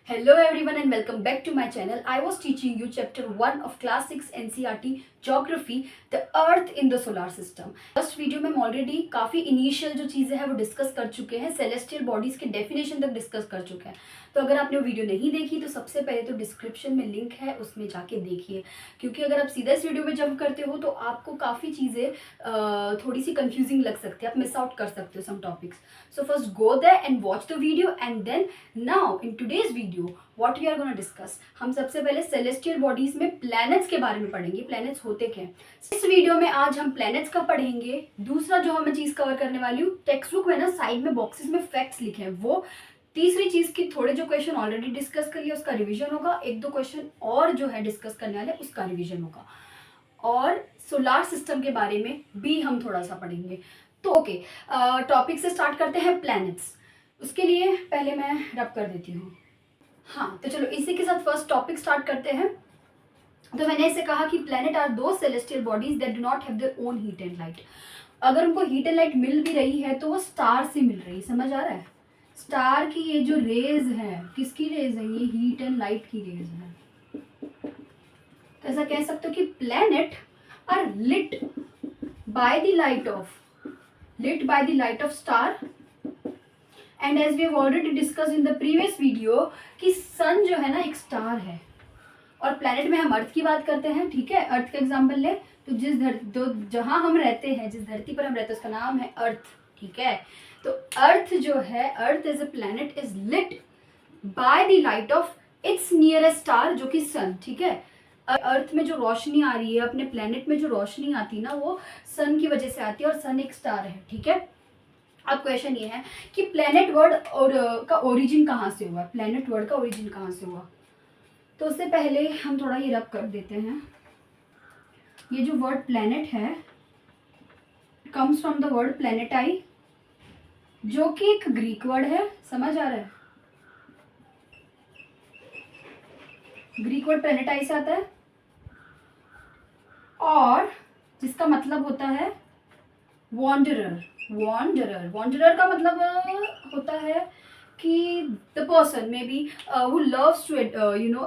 Hello everyone and welcome back to my channel. I was teaching you chapter 1 of class 6 NCERT Geography, the Earth in the Solar System. First video में हम already काफ़ी initial जो चीज़ें हैं वो discuss कर चुके हैं, सेलेस्टियल बॉडीज़ के डेफिनेशन तक डिस्कस कर चुके हैं. तो अगर आपने वो वीडियो नहीं देखी तो सबसे पहले तो डिस्क्रिप्शन में लिंक है, उसमें जाके देखिए, क्योंकि अगर आप सीधा इस वीडियो में जंप करते हो तो आपको काफ़ी चीज़ें थोड़ी सी कंफ्यूजिंग लग सकती है, आप मिस आउट कर सकते हो some topics. So first go there and watch the video and then now in today's video what we are gonna discuss. हम सबसे पहले सेलेस्टियल बॉडीज में प्लैनेट्स के बारे में पढ़ेंगे. प्लैनेट्स होते क्या हैं. इस वीडियो में आज हम प्लैनेट्स का पढ़ेंगे. दूसरा जो हमें चीज़ कवर करने वाली हूँ, टेक्स्ट बुक में ना साइड में बॉक्सेस में फैक्ट्स लिखे हैं वो. तीसरी चीज़ की थोड़े जो क्वेश्चन ऑलरेडी डिस्कस कर लिया उसका रिवीजन होगा. एक दो क्वेश्चन और जो है डिस्कस करने वाले उसका रिवीजन होगा. और सोलार सिस्टम के बारे में भी हम थोड़ा सा पढ़ेंगे. तो ओके, टॉपिक से स्टार्ट करते हैं प्लैनेट्स. उसके लिए पहले मैं रब कर देती हूँ. हाँ, तो चलो इसी के साथ फर्स्ट टॉपिक स्टार्ट करते हैं. तो मैंने इसे कहा कि प्लैनेट आर दो celestial bodies that do not have their own heat and light. अगर उनको हीट एंड लाइट मिल भी रही है तो वो स्टार से मिल रही है. समझ आ रहा है. स्टार की ये जो रेज है, किसकी रेज है? ये हीट एंड लाइट की रेज है. तो ऐसा कह सकते हो कि planet are lit by the light of star. And as we have already discuss in the previous video कि सन जो है ना एक स्टार है, और प्लैनेट में हम अर्थ की बात करते हैं. ठीक है, अर्थ का एग्जांपल ले तो जहां हम रहते हैं, जिस धरती पर हम रहते हैं उसका नाम है अर्थ. ठीक है, तो अर्थ जो है, earth as a planet is lit by the light of its nearest star जो कि सन. ठीक है, अर्थ में जो रोशनी आ रही है, अपने प्लैनेट में जो रोशनी आती है ना वो सन की वजह से आती है, और सन एक स्टार है. ठीक है, अब क्वेश्चन ये है कि प्लैनेट वर्ड और का ओरिजिन कहाँ से हुआ. प्लैनेट वर्ड का ओरिजिन कहाँ से हुआ. तो उससे पहले हम थोड़ा ये रब कर देते हैं. ये जो वर्ड प्लैनेट है कम्स फ्रॉम द वर्ड प्लैनेटाई, जो कि एक ग्रीक वर्ड है. समझ आ रहा है. ग्रीक वर्ड प्लैनेटाई से आता है और जिसका मतलब होता है वॉन्डरर. वॉन्डरर का मतलब होता है कि the person may be who loves to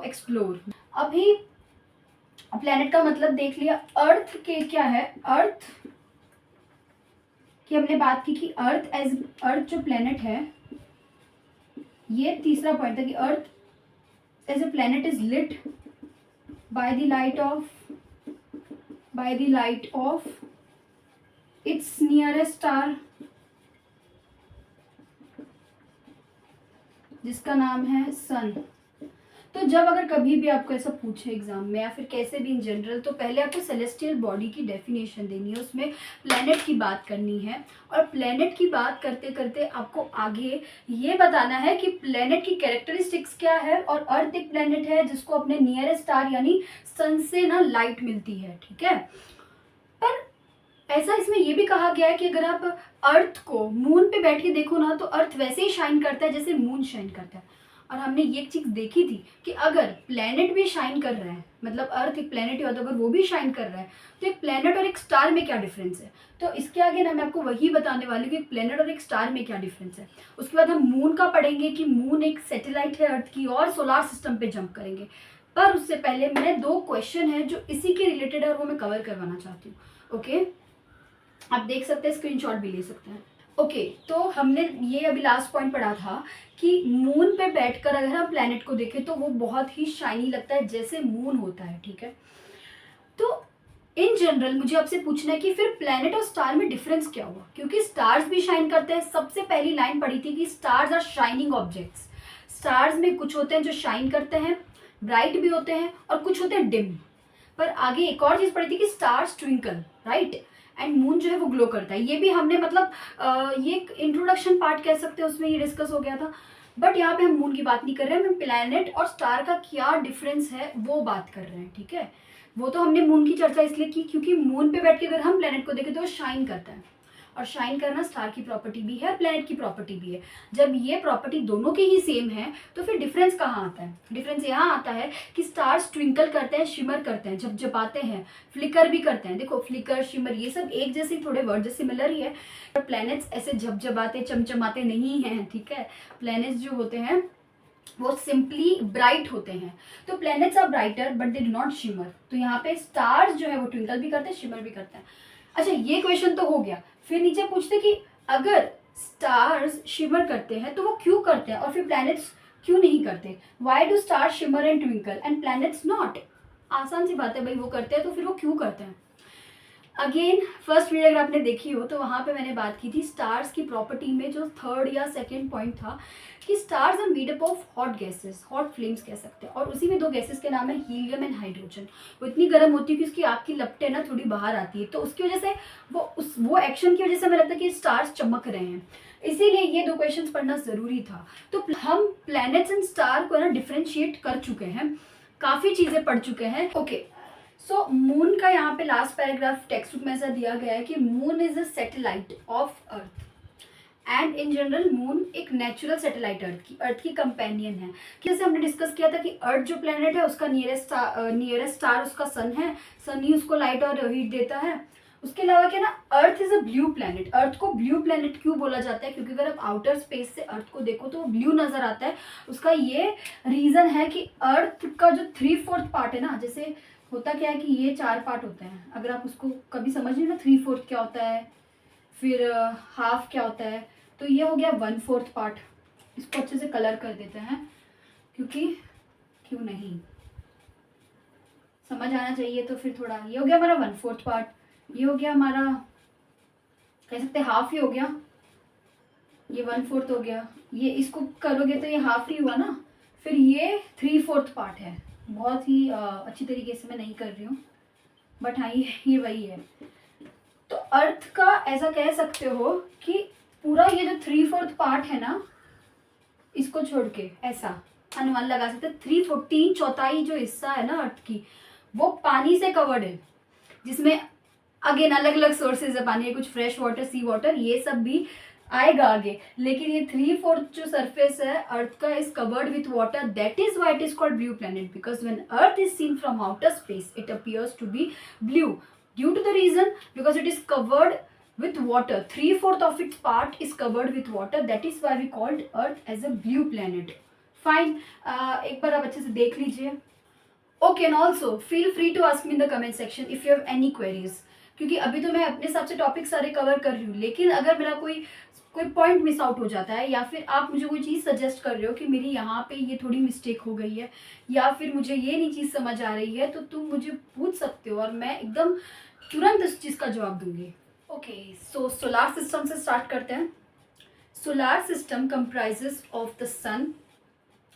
explore. अभी प्लैनेट का मतलब देख लिया. अर्थ के क्या है, अर्थ की हमने बात की कि अर्थ जो प्लैनेट है, ये तीसरा पॉइंट था कि earth as a planet is lit by the light of its nearest star जिसका नाम है सन. तो जब अगर कभी भी आपको ऐसा पूछे एग्जाम में या फिर कैसे भी इन जनरल, तो पहले आपको सेलेस्टियल बॉडी की डेफिनेशन देनी है, उसमें प्लैनेट की बात करनी है, और प्लैनेट की बात करते करते आपको आगे ये बताना है कि प्लैनेट की कैरेक्टरिस्टिक्स क्या है. और अर्थ एक प्लैनेट है जिसको अपने नियरेस्ट स्टार यानी सन से ना लाइट मिलती है. ठीक है, पर ऐसा इसमें यह भी कहा गया है कि अगर आप अर्थ को मून पे बैठ के देखो ना तो अर्थ वैसे ही शाइन करता है जैसे मून शाइन करता है. और हमने ये चीज़ देखी थी कि अगर प्लैनेट भी शाइन कर रहा है, मतलब अर्थ एक प्लैनेट है, तो अगर वो भी शाइन कर रहा है तो एक प्लैनेट और एक स्टार में क्या डिफरेंस है. तो इसके आगे ना मैं आपको वही बताने वाली हूँ कि एक प्लैनेट और एक स्टार में क्या डिफरेंस है. उसके बाद हम मून का पढ़ेंगे कि मून एक सैटेलाइट है अर्थ की, और सोलार सिस्टम पे जंप करेंगे. पर उससे पहले मैं दो क्वेश्चन है जो इसी के रिलेटेड है और वो मैं कवर करवाना चाहती हूँ. ओके, आप देख सकते हैं, स्क्रीनशॉट भी ले सकते हैं. ओके, तो हमने ये अभी लास्ट पॉइंट पढ़ा था कि मून पे बैठकर अगर हम प्लैनेट को देखें तो वो बहुत ही शाइनी लगता है जैसे मून होता है. ठीक है, तो इन जनरल मुझे आपसे पूछना है कि फिर प्लैनेट और स्टार में डिफरेंस क्या हुआ, क्योंकि स्टार्स भी शाइन करते हैं. सबसे पहली लाइन पढ़ी थी कि stars are shining objects. Stars में कुछ होते हैं जो शाइन करते हैं, ब्राइट भी होते हैं, और कुछ होते हैं डिम. पर आगे एक और चीज़ पढ़ी थी कि stars twinkle, right, and moon जो है वो ग्लो करता है. ये भी हमने मतलब ये एक इंट्रोडक्शन पार्ट कह सकते हैं, उसमें ये डिस्कस हो गया था. बट यहाँ पे हम मून की बात नहीं कर रहे हैं, हम प्लैनेट और स्टार का क्या डिफरेंस है वो बात कर रहे हैं. ठीक है, वो तो हमने मून की चर्चा इसलिए की क्योंकि मून पे बैठ के अगर हम प्लैनेट को देखें तो वो शाइन करता है, और शाइन करना स्टार की प्रॉपर्टी भी है, प्लैनेट की प्रॉपर्टी भी है. जब ये प्रॉपर्टी दोनों की ही सेम है तो फिर डिफरेंस कहाँ आता है. डिफरेंस यहाँ आता है कि स्टार्स ट्विंकल करते हैं, शिमर करते हैं, झपझपाते हैं, फ्लिकर भी करते हैं. देखो फ्लिकर, शिमर ये सब एक जैसे थोड़े वर्ड सिमिलर ही है, पर प्लैनेट्स ऐसे झपझपाते चमचमाते नहीं हैं. ठीक है, प्लैनेट्स जो होते हैं वो सिंपली ब्राइट होते हैं। तो planets are brighter but they do not shimmer. तो यहाँ पे स्टार्स जो है वो ट्विंकल भी करते हैं, शिमर भी करते हैं। अच्छा, ये क्वेश्चन तो हो गया। फिर नीचे पूछते कि अगर स्टार्स शिमर करते हैं तो वो क्यों करते हैं, और फिर प्लैनेट्स क्यों नहीं करते। Why do stars shimmer and twinkle and planets not. आसान सी बात है भाई, वो करते हैं तो फिर वो क्यों करते हैं। अगेन फर्स्ट वीडियो अगर आपने देखी हो तो वहाँ पे मैंने बात की थी स्टार्स की प्रॉपर्टी में, जो थर्ड या सेकंड पॉइंट था कि stars are made up of hot gases, hot flames कह सकते हैं, और उसी में दो गैसेस के नाम है हीलियम एंड हाइड्रोजन। वो इतनी गर्म होती है कि उसकी आग की लपटें ना थोड़ी बाहर आती है, तो उसकी वजह से वो एक्शन की वजह से हमें लगता है कि स्टार्स चमक रहे हैं। इसीलिए ये दो क्वेश्चंस पढ़ना ज़रूरी था। तो हम प्लैनेट्स एंड स्टार को ना डिफ्रेंशिएट कर चुके हैं, काफ़ी चीज़ें पढ़ चुके हैं। ओके, सो मून का यहाँ पे लास्ट पैराग्राफ टेक्स्ट बुक में ऐसा दिया गया है कि moon is a satellite of earth and in general moon एक नेचुरल सैटेलाइट अर्थ की कंपेनियन है। जैसे हमने डिस्कस किया था कि अर्थ जो प्लेनेट है उसका नियरेस्ट स्टार उसका सन है, सन ही उसको लाइट और हीट देता है। उसके अलावा क्या ना, earth is a blue planet. Earth को ब्लू प्लैनेट क्यों बोला जाता है, क्योंकि अगर आप आउटर स्पेस से अर्थ को देखो तो वो ब्लू नजर आता है। उसका ये रीजन है कि अर्थ का जो 3/4 पार्ट है ना, जैसे होता क्या है कि ये 4 पार्ट होते हैं, अगर आप उसको कभी समझ नहीं ना 3/4 क्या होता है, फिर हाफ क्या होता है, तो ये हो गया 1/4 पार्ट। इसको अच्छे से कलर कर देते हैं, क्योंकि क्यों नहीं समझ आना चाहिए। तो फिर थोड़ा ये हो गया हमारा 1/4 पार्ट, ये हो गया हमारा कह सकते हैं हाफ ही हो गया, ये 1/4 हो गया, ये इसको करोगे तो ये हाफ ही हुआ ना। फिर ये 3/4 पार्ट है। बहुत ही अच्छी तरीके से मैं नहीं कर रही हूँ, बट हाँ ये वही है। तो अर्थ का ऐसा कह सकते हो कि पूरा ये जो 3/4 पार्ट है ना, इसको छोड़ के ऐसा अनुमान लगा सकते हैं 3/4 जो हिस्सा है ना अर्थ की, वो पानी से कवर्ड है, जिसमें अगेन अलग अलग सोर्सेज है पानी के, कुछ फ्रेश वाटर, सी वाटर, ये सब भी आएगा आगे। लेकिन ये 3/4 जो सरफेस है अर्थ का is covered with water, that is why it is called blue planet, because when earth is seen from outer space it appears to be blue due to the reason because it is covered with water. 3/4 of its part is covered with water, that is why we called earth as a blue planet. Fine. एक बार आप अच्छे से देख लीजिए. Okay, and also feel free to ask me in the comment section if you have any queries. क्योंकि अभी तो मैं अपने हिसाब से टॉपिक सारे कवर कर रही हूँ, लेकिन अगर मेरा कोई पॉइंट मिस आउट हो जाता है, या फिर आप मुझे कोई चीज़ सजेस्ट कर रहे हो कि मेरी यहाँ पे ये थोड़ी मिस्टेक हो गई है, या फिर मुझे ये नहीं चीज़ समझ आ रही है, तो तुम मुझे पूछ सकते हो और मैं एकदम तुरंत इस चीज़ का जवाब दूंगी। ओके, सो सोलार सिस्टम से स्टार्ट करते हैं। Solar system comprises of the sun,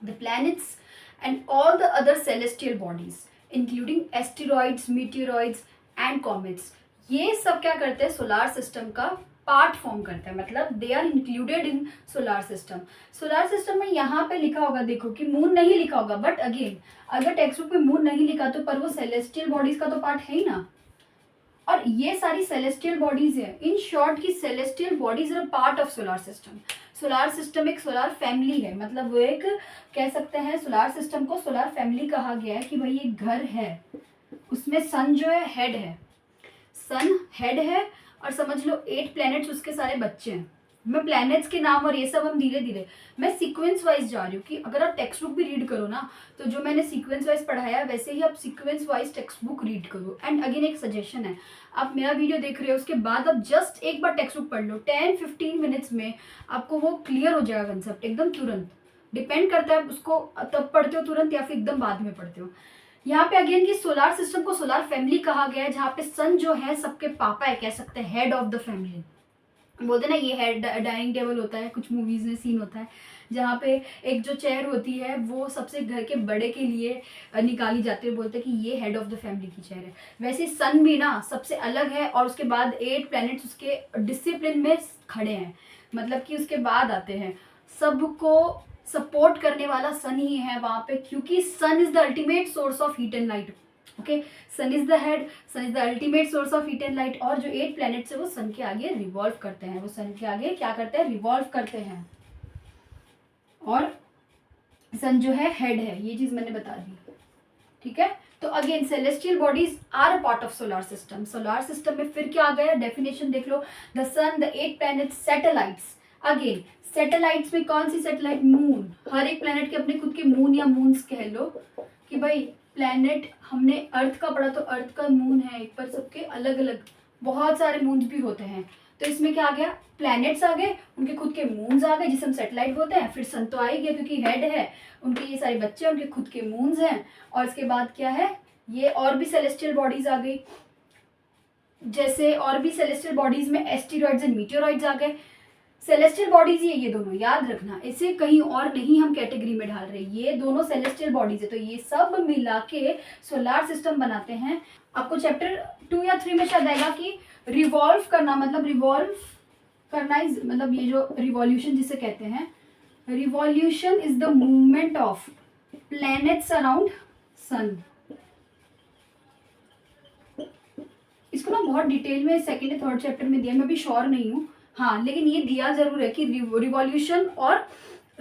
the planets and all the other celestial bodies including asteroids, meteoroids and comets. ये सब क्या करते हैं, सोलार सिस्टम का पार्ट फॉर्म करते हैं, मतलब they are included in solar system. Solar system में यहाँ पे लिखा होगा, देखो कि मून नहीं लिखा होगा, बट अगेन अगर टेक्स्ट बुक में मून नहीं लिखा तो पर वो सेलेस्टियल बॉडीज का तो पार्ट है ही ना, और ये सारी सेलेस्टियल बॉडीज है। इन शॉर्ट की celestial bodies are part of solar system. Solar system एक सोलार फैमिली है, मतलब वो एक कह सकते हैं सोलार सिस्टम को सोलार फैमिली कहा गया है कि भाई एक घर है, उसमें सन जो है हेड है, सन हेड है, और समझ लो 8 प्लैनेट्स उसके सारे बच्चे हैं। मैं प्लैनेट्स के नाम और ये सब हम धीरे धीरे मैं सीक्वेंस वाइज जा रही हूँ कि अगर आप टेक्स्ट बुक भी रीड करो ना, तो जो मैंने सीक्वेंस वाइज पढ़ाया वैसे ही आप sequence wise text book read करो। एंड अगेन एक सजेशन है, आप मेरा वीडियो देख रहे हो उसके बाद आप जस्ट एक बार टेक्स्ट बुक पढ़ लो, 10-15 मिनट्स में आपको वो क्लियर हो जाएगा कंसेप्ट एकदम तुरंत। डिपेंड करता है उसको तब पढ़ते हो तुरंत या फिर एकदम बाद में पढ़ते हो। यहाँ पे अगेन की सोलार सिस्टम को सोलार फैमिली कहा गया है, जहाँ पे सन जो है सबके पापा है, कह सकते हैं हेड ऑफ द फैमिली। बोलते ना ये हेड डाइनिंग टेबल होता है, कुछ मूवीज में सीन होता है जहाँ पे एक जो चेयर होती है वो सबसे घर के बड़े के लिए निकाली जाती है, बोलते हैं कि ये हेड ऑफ द फैमिली की चेयर है। वैसे सन भी ना सबसे अलग है, और उसके बाद 8 प्लैनेट्स उसके डिसिप्लिन में खड़े हैं, मतलब कि उसके बाद आते हैं। सबको सपोर्ट करने वाला सन ही है वहाँ पे, क्योंकि sun is the ultimate source of heat and light. Okay, sun is the head, sun is the ultimate source of heat and light, और जो 8 प्लैनेट्स है वो सन के आगे रिवॉल्व करते हैं, वो सन के आगे क्या करते हैं, रिवॉल्व करते हैं, और सन जो है हेड है, ये चीज मैंने बता दी। ठीक है, तो again celestial bodies are a part of solar system. Solar system में फिर क्या आ गया, डेफिनेशन देख लो, the sun, the 8 planets, satellites again satellites में कौन सी सैटेलाइट? मून। हर एक प्लेनेट के अपने खुद के मून या मून्स कह लो कि भाई प्लेनेट हमने अर्थ का पढ़ा तो अर्थ का मून है एक, पर सबके अलग अलग बहुत सारे मून्स भी होते हैं। तो इसमें क्या आ गया? प्लैनेट्स आ गए, उनके खुद के मून्स आ गए जिसे हम सैटेलाइट बोलते हैं। फिर सन तो आ ही गया क्योंकि हेड है, उनके ये सारे बच्चे उनके खुद के मून्स हैं। और इसके बाद क्या है? ये और भी सेलेस्टियल बॉडीज आ गई, जैसे और भी सेलेस्टियल बॉडीज में एस्टेरॉइड्स एंड मीटेओरॉइड्स आ गए। सेलेस्टियल बॉडीज ये दोनों याद रखना, इसे कहीं और नहीं हम कैटेगरी में डाल रहे, ये दोनों सेलेस्टियल बॉडीज है। तो ये सब मिला के सोलार सिस्टम बनाते हैं। आपको चैप्टर 2 या 3 में शायद आएगा कि रिवॉल्व करना, मतलब रिवॉल्व करना इज, मतलब ये जो रिवॉल्यूशन जिसे कहते हैं, revolution is the movement of planets around sun. इसको ना बहुत डिटेल में सेकेंड या थर्ड चैप्टर में दिया, मैं भी श्योर नहीं हूँ, हाँ, लेकिन ये दिया जरूर है कि रिवॉल्यूशन और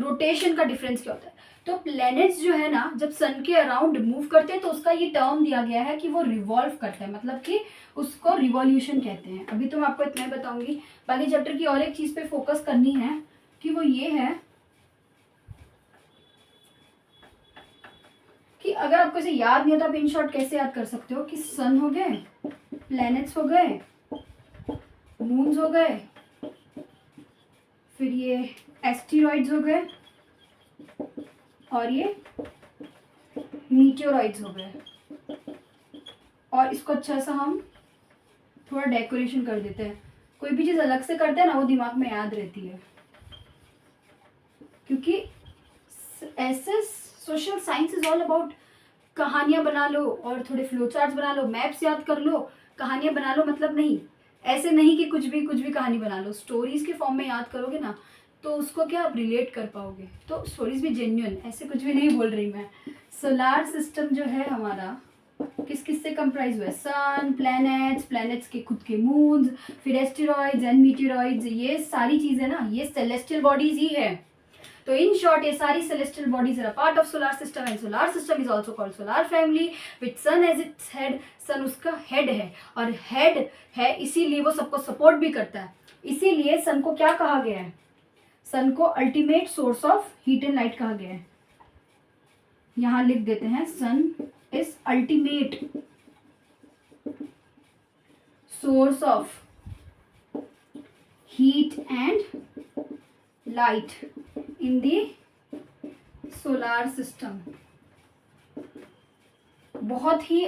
रोटेशन का डिफरेंस क्या होता है। तो प्लैनेट्स जो है ना, जब सन के अराउंड मूव करते हैं तो उसका ये टर्म दिया गया है कि वो रिवॉल्व करता है, मतलब कि उसको रिवॉल्यूशन कहते हैं। अभी तो मैं आपको इतना ही बताऊंगी, बाकी चैप्टर की और एक चीज पे फोकस करनी है कि वो ये है कि अगर आपको इसे याद नहीं है तो आप इन शॉर्ट कैसे याद कर सकते हो कि सन हो गए, प्लैनेट्स हो गए, मून्स हो गए, फिर ये एस्टेरॉइड्स हो गए और ये मीटेओरॉइड्स हो गए। और इसको अच्छा सा हम थोड़ा डेकोरेशन कर देते हैं। कोई भी चीज़ अलग से करते हैं ना वो दिमाग में याद रहती है, क्योंकि ऐसे social science is all about कहानियाँ बना लो और थोड़े फ्लो चार्ट्स बना लो, मैप्स याद कर लो, कहानियाँ बना लो, मतलब नहीं, ऐसे नहीं कि कुछ भी कहानी बना लो। स्टोरीज के फॉर्म में याद करोगे ना तो उसको क्या आप रिलेट कर पाओगे। तो स्टोरीज भी जेन्युइन, ऐसे कुछ भी नहीं बोल रही मैं। सोलार सिस्टम जो है हमारा किस किस से कंप्राइज हुआ है? सन, प्लैनेट्स, प्लैनेट्स के खुद के मून्स, फिर एस्टेरॉइड्स एंड मीटेरॉइड्स, ये सारी चीजें ना ये सेलेस्टियल बॉडीज ही है। तो इन शॉर्ट ये सारी celestial bodies are a part of solar system and solar system is also called solar family with sun as its head। sun उसका हेड है और हेड है इसीलिए वो सबको सपोर्ट भी करता है। इसीलिए सन को क्या कहा गया है? सन को ultimate source of heat and light कहा गया है। यहां लिख देते हैं sun is ultimate source of heat and light in the solar system. बहुत ही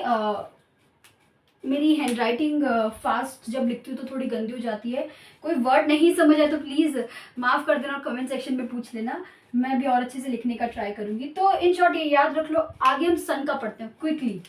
मेरी हैंड राइटिंग फास्ट जब लिखती हूँ तो थोड़ी गंदी हो जाती है। कोई वर्ड नहीं समझ आए तो प्लीज़ माफ़ कर देना और कमेंट सेक्शन में पूछ लेना, मैं भी और अच्छे से लिखने का ट्राई करूँगी। तो इन शॉर्ट ये याद रख लो। आगे हम सन का पढ़ते हैं quickly.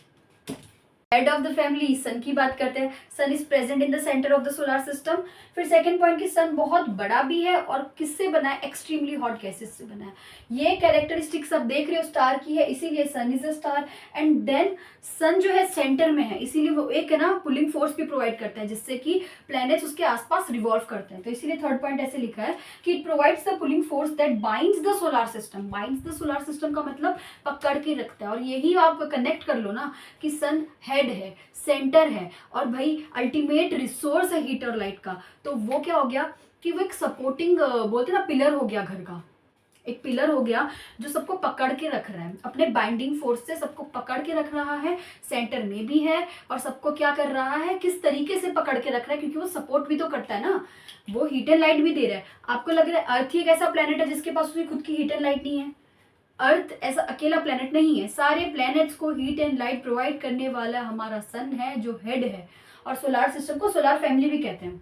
Head of the family sun की बात करते हैं। Sun is present in the centre of the solar system. फिर सेकंड पॉइंट कि सन बहुत बड़ा भी है और किससे बना है? एक्सट्रीमली हॉट गैसेस से बना है। ये कैरेक्टरिस्टिक्स आप देख रहे हो स्टार की है, इसीलिए sun is a star. And then sun जो है सेंटर में है, इसीलिए वो एक है ना पुलिंग फोर्स भी प्रोवाइड करता है जिससे कि प्लैनेट्स उसके आसपास रिवॉल्व करते हैं। तो इसीलिए थर्ड पॉइंट ऐसे लिखा है कि it provides the pulling force that binds the solar system. Binds the solar system का मतलब पकड़ के रखता है। और यही आप कनेक्ट कर लो ना कि सन हेड है, सेंटर है और भाई अल्टीमेट रिसोर्स है हीट और लाइट का। तो वो क्या हो गया कि वो एक सपोर्टिंग बोलते ना पिलर हो गया, घर का एक पिलर हो गया जो सबको पकड़ के रख रहा है, अपने बाइंडिंग फोर्स से सबको पकड़ के रख रहा है, सेंटर में भी है और सबको क्या कर रहा है, किस तरीके से पकड़ के रख रहा है, क्योंकि वो सपोर्ट भी तो करता है ना, वो हीट एंड लाइट भी दे रहा है। आपको लग रहा है अर्थ ही एक ऐसा प्लेनेट है जिसके पास उसकी खुद की हीट एंड लाइट नहीं है? अर्थ ऐसा अकेला प्लेनेट नहीं है, सारे प्लैनेट्स को हीट एंड लाइट प्रोवाइड करने वाला हमारा सन है जो हेड है। और सोलार सिस्टम को सोलार फैमिली भी कहते हैं।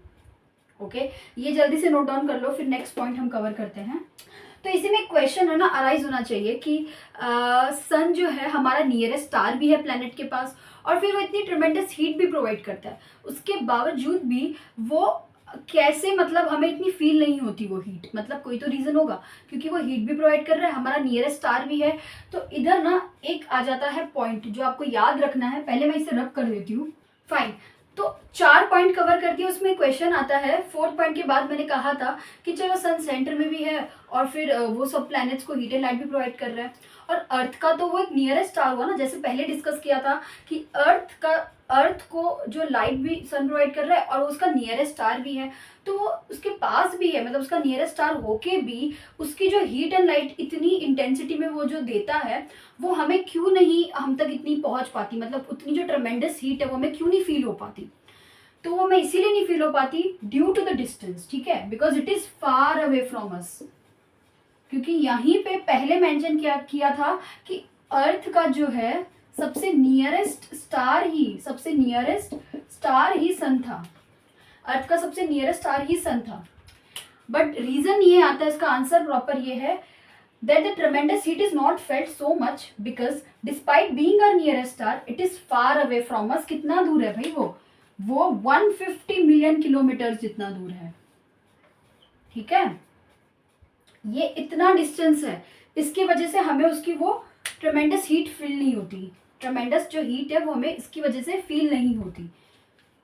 ओके, ये जल्दी से नोट डाउन कर लो, फिर नेक्स्ट पॉइंट हम कवर करते हैं। तो इसी में क्वेश्चन है ना अराइज होना चाहिए कि सन जो है हमारा नियरेस्ट स्टार भी है प्लैनेट के पास और फिर वो इतनी ट्रेमेंडस हीट भी प्रोवाइड करता है, उसके बावजूद भी वो कैसे, मतलब हमें इतनी फील नहीं होती वो हीट, मतलब कोई तो रीज़न होगा, क्योंकि वो हीट भी प्रोवाइड कर रहा है, हमारा नियरेस्ट स्टार भी है। तो इधर ना एक आ जाता है पॉइंट जो आपको याद रखना है, पहले मैं इसे रब कर देती हूँ। फाइन, तो 4 पॉइंट कवर करती है, उसमें क्वेश्चन आता है। 4th पॉइंट के बाद मैंने कहा था कि चलो सन सेंटर में भी है और फिर वो सब प्लैनेट्स को हीट एंड लाइट भी प्रोवाइड कर रहा है। और अर्थ का तो वो एक नियरेस्ट स्टार हुआ ना, जैसे पहले डिस्कस किया था कि अर्थ को जो लाइट भी सन प्रोवाइड कर रहा है और उसका नियरेस्ट स्टार भी है, तो वो उसके पास भी है, मतलब उसका नियरेस्ट स्टार होके भी उसकी जो हीट एंड लाइट इतनी इंटेंसिटी में वो जो देता है, वो हमें क्यों नहीं हम तक इतनी पहुंच पाती, मतलब उतनी जो ट्रमेंडस हीट है वो हमें क्यों नहीं फील हो पाती। तो वो मैं इसीलिए नहीं फील हो पाती ड्यू टू द डिस्टेंस, ठीक है, because it is far away from us. क्योंकि यहीं पे पहले मेंशन किया था कि अर्थ का जो है सबसे नियरेस्ट स्टार ही सन था। अर्थ का सबसे नियरेस्ट स्टार ही सन था। बट रीजन ये आता है, इसका आंसर प्रॉपर ये है that the tremendous heat is not felt so much because despite being our nearest star it is far away from us। कितना दूर है भाई वो 150 मिलियन किलोमीटर जितना दूर है, ठीक है, ये इतना डिस्टेंस है। इसकी वजह से हमें उसकी वो ट्रेमेंडस हीट फील नहीं होती, ट्रेमेंडस जो हीट है वो हमें इसकी वजह से फील नहीं होती।